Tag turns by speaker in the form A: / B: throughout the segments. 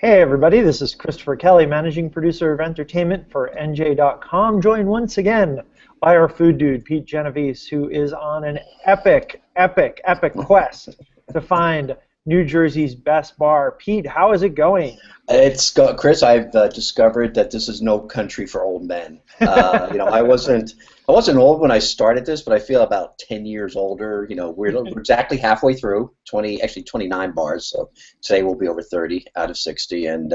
A: Hey everybody, this is Christopher Kelly, Managing Producer of Entertainment for NJ.com, joined once again by our food dude, Pete Genovese, who is on an epic quest to find New Jersey's best bar. Pete, how is it going?
B: Chris. I've discovered that this is no country for old men. I wasn't old when I started this, but I feel about 10 years older. We're exactly halfway through 29 bars. So today we'll be over 30 out of 60. And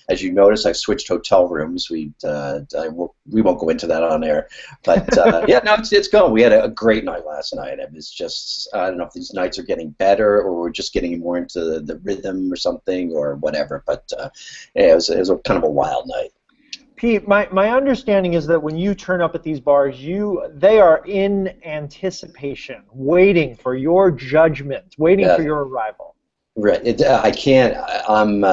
B: as you notice, I've switched hotel rooms. We won't go into that on air, but yeah, no, it's going. We had a great night last night. It was just, I don't know if these nights are getting better or we're just getting more into the rhythm or something or whatever. But yeah, it was a kind of a wild night.
A: Pete, my understanding is that when you turn up at these bars, they are in anticipation, waiting for your judgment, waiting for your arrival.
B: Right. I can't. I'm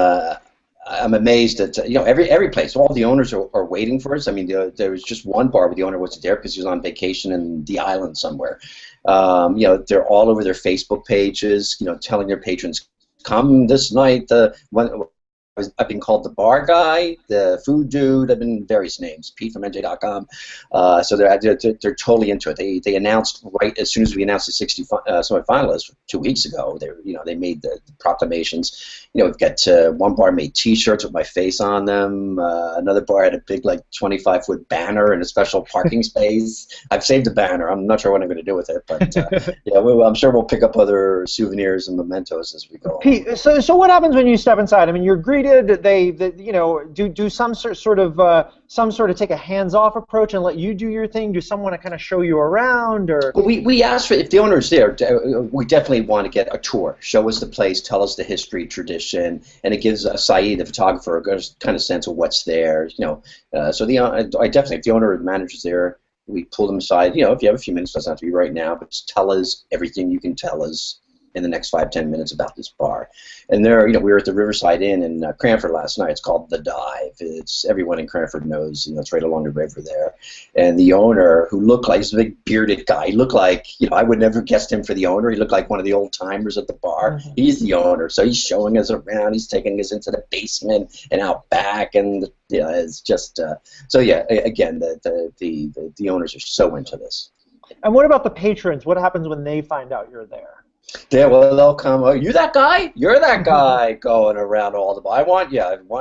B: amazed at every place. All the owners are waiting for us. I mean, there was just one bar where the owner wasn't there because he was on vacation in the island somewhere. They're all over their Facebook pages. Telling their patrons, come this night. I've been called the bar guy, the food dude. I've been various names. Pete from NJ.com. So they're totally into it. They announced right as soon as we announced the 60 semifinalists 2 weeks ago. They made the proclamations. We've got one bar made T-shirts with my face on them. Another bar had a big 25-foot banner in a special parking space. I've saved the banner. I'm not sure what I'm going to do with it, but yeah, I'm sure we'll pick up other souvenirs and mementos as we go.
A: Pete, so what happens when you step inside? I mean, you're greeted. They do some sort of take a hands-off approach and let you do your thing? Do someone kind of show you around, or?
B: Well, we asked for, if the owner's there, we definitely want to get a tour. Show us the place, tell us the history, tradition, and it gives Saeed, the photographer, a good kind of sense of what's there. So I definitely, if the owner or the manager's there, we pull them aside. If you have a few minutes, doesn't have to be right now, but just tell us everything you can tell us in the next 5-10 minutes about this bar. And there, we were at the Riverside Inn in Cranford last night. It's called The Dive. Everyone in Cranford knows, it's right along the river there. And the owner, who looked like, he's a big bearded guy. He looked like, I would never guessed him for the owner. He looked like one of the old timers at the bar. Mm-hmm. He's the owner, so he's showing us around. He's taking us into the basement and out back, and it's just so yeah. Again, the owners are so into this.
A: And what about the patrons? What happens when they find out you're there?
B: Yeah, well, they'll come. Oh, you that guy? You're that guy going around all the. I want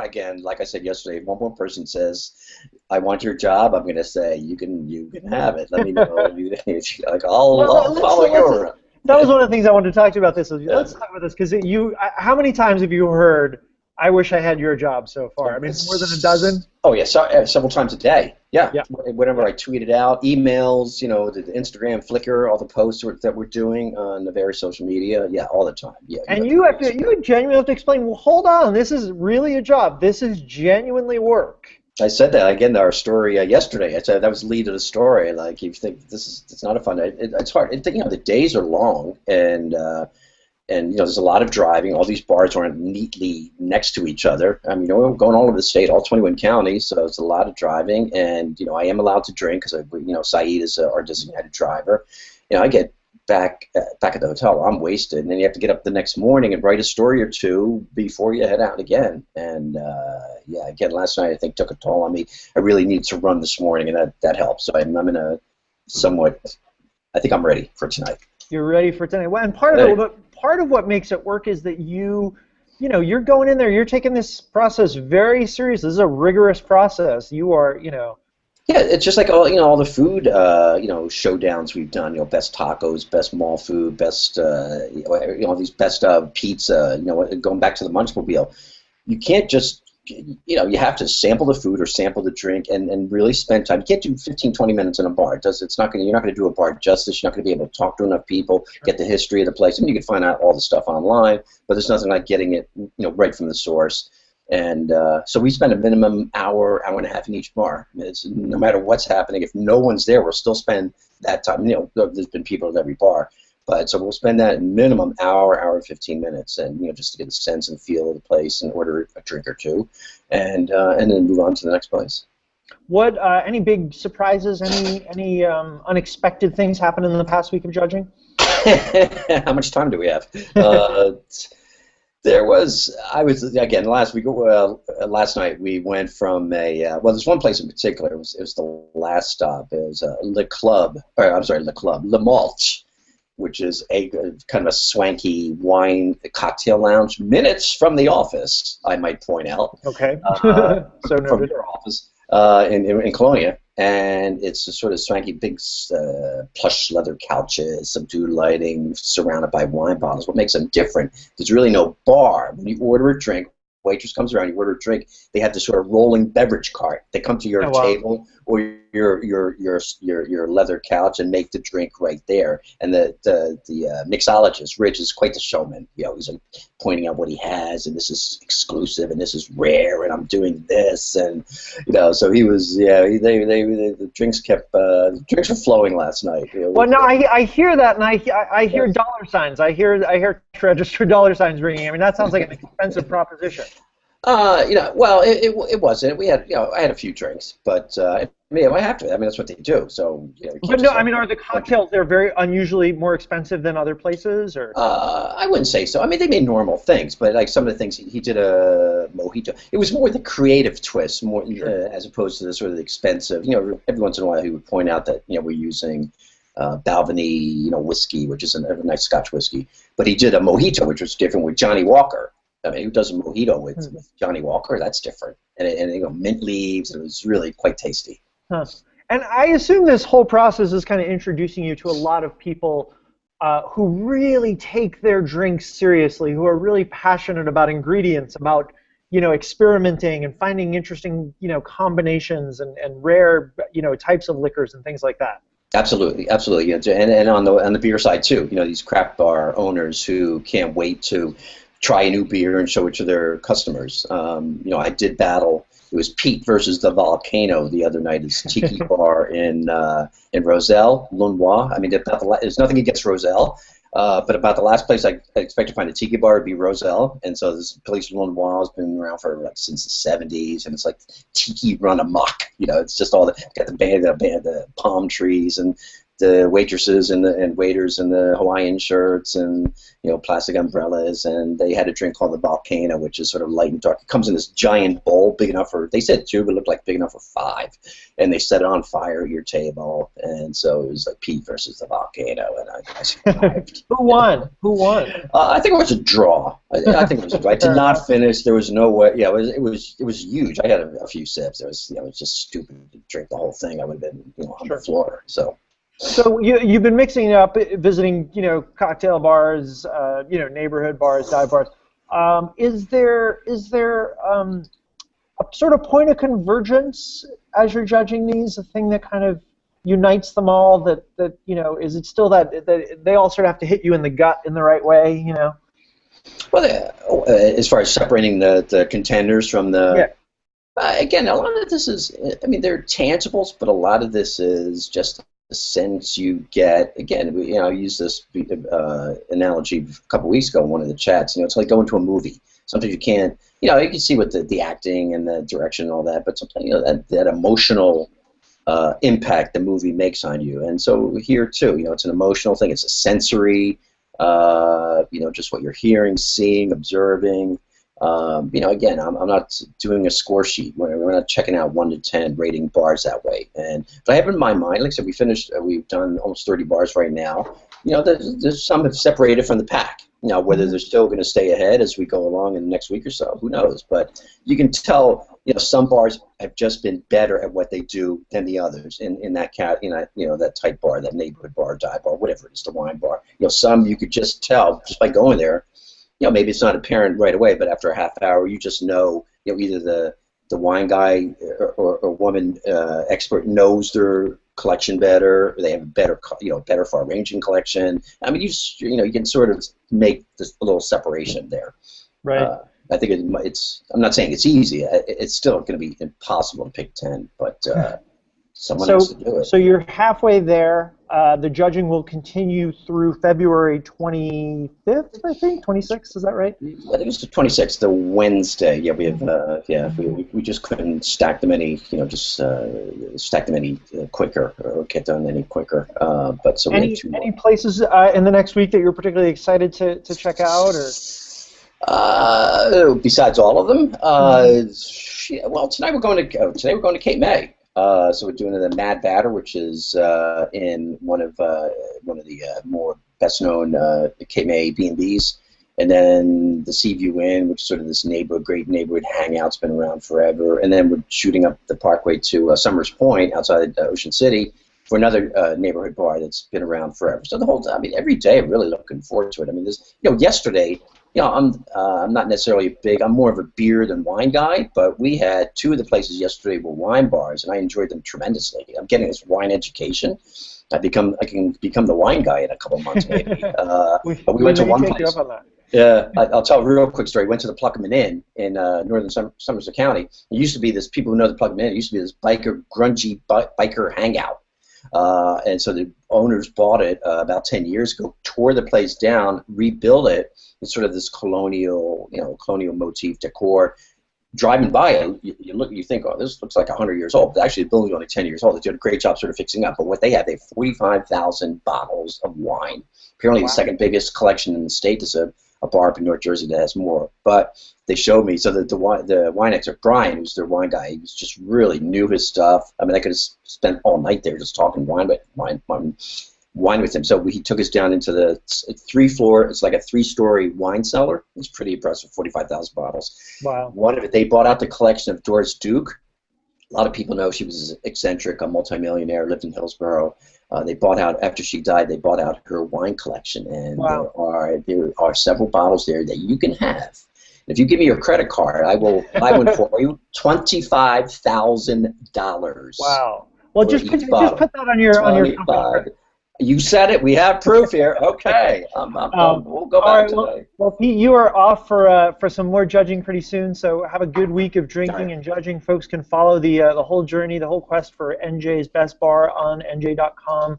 B: again. Like I said yesterday, if one more person says, "I want your job," I'm going to say, "You can have it." Let me know. I'll follow you around.
A: That was one of the things I wanted to talk to you about. Let's talk about this because how many times have you heard, "I wish I had your job" so far? I mean, more than a dozen.
B: Oh yeah, several times a day. Yeah. Whenever I tweet it out, emails, the Instagram, Flickr, all the posts that we're doing on the various social media. Yeah, all the time. Yeah.
A: And you genuinely have to explain. Well, hold on, this is really a job. This is genuinely work.
B: I said that again in our story yesterday. I said that was the lead of the story. Like, you think it's not a fun. It's hard. The days are long, and there's a lot of driving. All these bars aren't neatly next to each other. I mean, we're going all over the state, all 21 counties, so it's a lot of driving. And I am allowed to drink because Saeed is our designated driver. I get back at the hotel, I'm wasted, and then you have to get up the next morning and write a story or two before you head out again. And yeah, again, last night I think took a toll on me. I really need to run this morning, and that helps. So I'm in a somewhat. I think I'm ready for tonight.
A: You're ready for tonight. Well, and part of what makes it work is that you're going in there, you're taking this process very serious. This is a rigorous process. You are,
B: Yeah, it's just like all the food showdowns we've done. Best tacos, best mall food, best these best pizza. Going back to the Munchmobile, you can't just you have to sample the food or sample the drink and really spend time. You can't do 15-20 minutes in a bar. You're not going to do a bar justice. You're not going to be able to talk to enough people, get the history of the place. I mean, you can find out all the stuff online, but there's nothing like getting it right from the source. And so we spend a minimum hour and a half in each bar. No matter what's happening, if no one's there, we'll still spend that time. There's been people at every bar. But so we'll spend that minimum hour and 15 minutes, and just to get a sense and feel of the place, and order a drink or two, and then move on to the next place.
A: What any big surprises? Any unexpected things happened in the past week of judging?
B: How much time do we have? there was, I was, again, last week, last night we went from well, there's one place in particular, it was the last stop, it was Le Club, or I'm sorry, Le Club, Le Malch, which is a kind of a swanky wine cocktail lounge, minutes from the office, I might point out.
A: Okay. So
B: from
A: noted.
B: your office in Colonia. And it's a sort of swanky, big plush leather couches, subdued lighting, surrounded by wine bottles. What makes them different? There's really no bar. When you order a drink, waitress comes around, you order a drink, they have this sort of rolling beverage cart. They come to your table or your leather couch and make the drink right there. And the mixologist, Rich, is quite the showman. You know, he's like pointing out what he has, and this is exclusive, and this is rare, and I'm doing this, and you know, so he was, the drinks were flowing last night. You know,
A: well, no, I hear that, and I hear dollar signs. I hear registered dollar signs ringing. I mean, that sounds like an expensive proposition.
B: You know, well, it wasn't. We had, you know, I had a few drinks, but I mean, I have to. I mean, that's what they do. So, you know,
A: but no, I mean, are the cocktails there very unusually more expensive than other places, or?
B: I wouldn't say so. I mean, they made normal things, but like some of the things he did a mojito. It was more the creative twist, more as opposed to the sort of the expensive. You know, every once in a while he would point out that, you know, we're using Balvenie, you know, whiskey, which is a nice Scotch whiskey, but he did a mojito, which was different with Johnny Walker. I mean, who does a mojito with Johnny Walker? That's different. And you know, mint leaves. It was really quite tasty.
A: Huh. And I assume this whole process is kind of introducing you to a lot of people who really take their drinks seriously, who are really passionate about ingredients, about, you know, experimenting and finding interesting, you know, combinations and rare, you know, types of liquors and things like that. Absolutely.
B: Absolutely. And on the beer side too, you know, these craft bar owners who can't wait to try a new beer and show it to their customers. You know, I did battle. It was Pete versus the Volcano the other night. It's Tiki Bar in Roselle, Lunois. I mean, there's nothing against Roselle, but about the last place I expect to find a Tiki Bar would be Roselle. And so this place Lunois has been around for like since the 70s, and it's like Tiki run amok. You know, it's just all got the palm trees and the waitresses and waiters in the Hawaiian shirts and, you know, plastic umbrellas, and they had a drink called the Volcano, which is sort of light and dark. It comes in this giant bowl, big enough for, they said 2, but it looked like big enough for 5, and they set it on fire at your table, and so it was like Pete versus the Volcano, and I survived.
A: Who won? Who won?
B: I think it was a draw. I think it was a draw. I did not finish. There was no way. Yeah, it was huge. I had a few sips. It was just stupid to drink the whole thing. I would have been, you know, on the floor. So
A: you've been mixing it up, visiting, you know, cocktail bars, you know, neighborhood bars, dive bars. Is there a sort of point of convergence as you're judging these, a thing that kind of unites them all? That you know, is it still that they all sort of have to hit you in the gut in the right way, you know?
B: Well, as far as separating the contenders from the again, a lot of this is, I mean, they're tangibles, but a lot of this is just the sense you get. Again, you know, I used this analogy a couple weeks ago in one of the chats. You know, it's like going to a movie. Sometimes you can't, you know, you can see what the acting and the direction and all that, but sometimes, you know, that emotional impact the movie makes on you. And so here too, you know, it's an emotional thing. It's a sensory, you know, just what you're hearing, seeing, observing. You know, again, I'm not doing a score sheet. We're not checking out 1 to 10 rating bars that way. But I have in my mind, like I said, we've done almost 30 bars right now. You know, there's some have separated from the pack. Now, whether they're still going to stay ahead as we go along in the next week or so, who knows? But you can tell, you know, some bars have just been better at what they do than the others in that you know, that type bar, that neighborhood bar, dive bar, whatever it is, the wine bar. You know, some you could just tell just by going there. You know, maybe it's not apparent right away, but after a half hour, you just know, you know, either the wine guy or woman expert knows their collection better, or they have a better, you know, better far-ranging collection. I mean, you know, you can sort of make this a little separation there.
A: Right.
B: I think it's. I'm not saying it's easy. It's still going to be impossible to pick 10, but someone has to do it.
A: So you're halfway there. The judging will continue through February 25th, I think, 26th. Is that right?
B: I think it's the 26th, the Wednesday. Yeah, we have. We just couldn't stack them any. You know, just stack them any quicker or get done any quicker. But so we have 2 more.
A: Any places in the next week that you're particularly excited to check out, or?
B: Besides all of them, well, today we're going to Cape May. So we're doing the Mad Batter, which is in one of the more best known Cape May B&Bs, and then the Seaview Inn, which is sort of this great neighborhood hangout. It's been around forever. And then we're shooting up the Parkway to Summers Point outside Ocean City for another neighborhood bar that's been around forever. So the whole time, I mean, every day I'm really looking forward to it. I mean, yesterday, I'm not necessarily I'm more of a beer than wine guy, but we had two of the places yesterday were wine bars, and I enjoyed them tremendously. I'm getting this wine education. I can become the wine guy in a couple of months, maybe. But we went to one place. Yeah, I'll tell a real quick story. Went to the Pluckerman Inn in northern Somerset County. It used to be this, people who know the Pluckerman Inn, it used to be this grungy biker hangout. And so the owners bought it about 10 years ago, tore the place down, rebuilt it. It's sort of this colonial motif decor. Driving by it, you think, oh, this looks like 100 years old. But actually, the building's only 10 years old. They did a great job sort of fixing up. But what they have 45,000 bottles of wine. Apparently, the second biggest collection in the state. There's a bar up in North Jersey that has more. But they showed me, so the wine expert, Brian, who's their wine guy, he was just really knew his stuff. I mean, I could have spent all night there just talking wine with him. So he took us down into the it's like a 3-story wine cellar. It's pretty impressive, 45,000 bottles.
A: Wow.
B: One of it, they bought out the collection of Doris Duke. A lot of people know she was eccentric, a multimillionaire, lived in Hillsborough. They bought out, after she died, they bought out her wine collection. And there are several bottles there that you can have. If you give me your credit card, I will buy one for you, $25,000.
A: Wow. Well, just put that on your company.
B: You said it. We have proof here. Okay. We'll go back today.
A: Well, Pete, you are off for some more judging pretty soon. So have a good week of drinking and judging. Folks can follow the whole journey, the whole quest for NJ's Best Bar on NJ.com.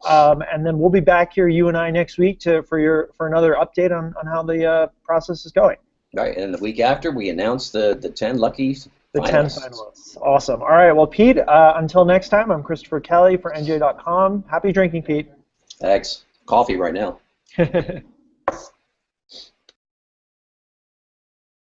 A: And then we'll be back here, you and I, next week for another update on how the process is going.
B: Right, and the week after, we announce the 10 lucky finalists.
A: The 10 finalists. Awesome. All right, well, Pete, until next time, I'm Christopher Kelly for NJ.com. Happy drinking, Pete.
B: Thanks. Coffee right now.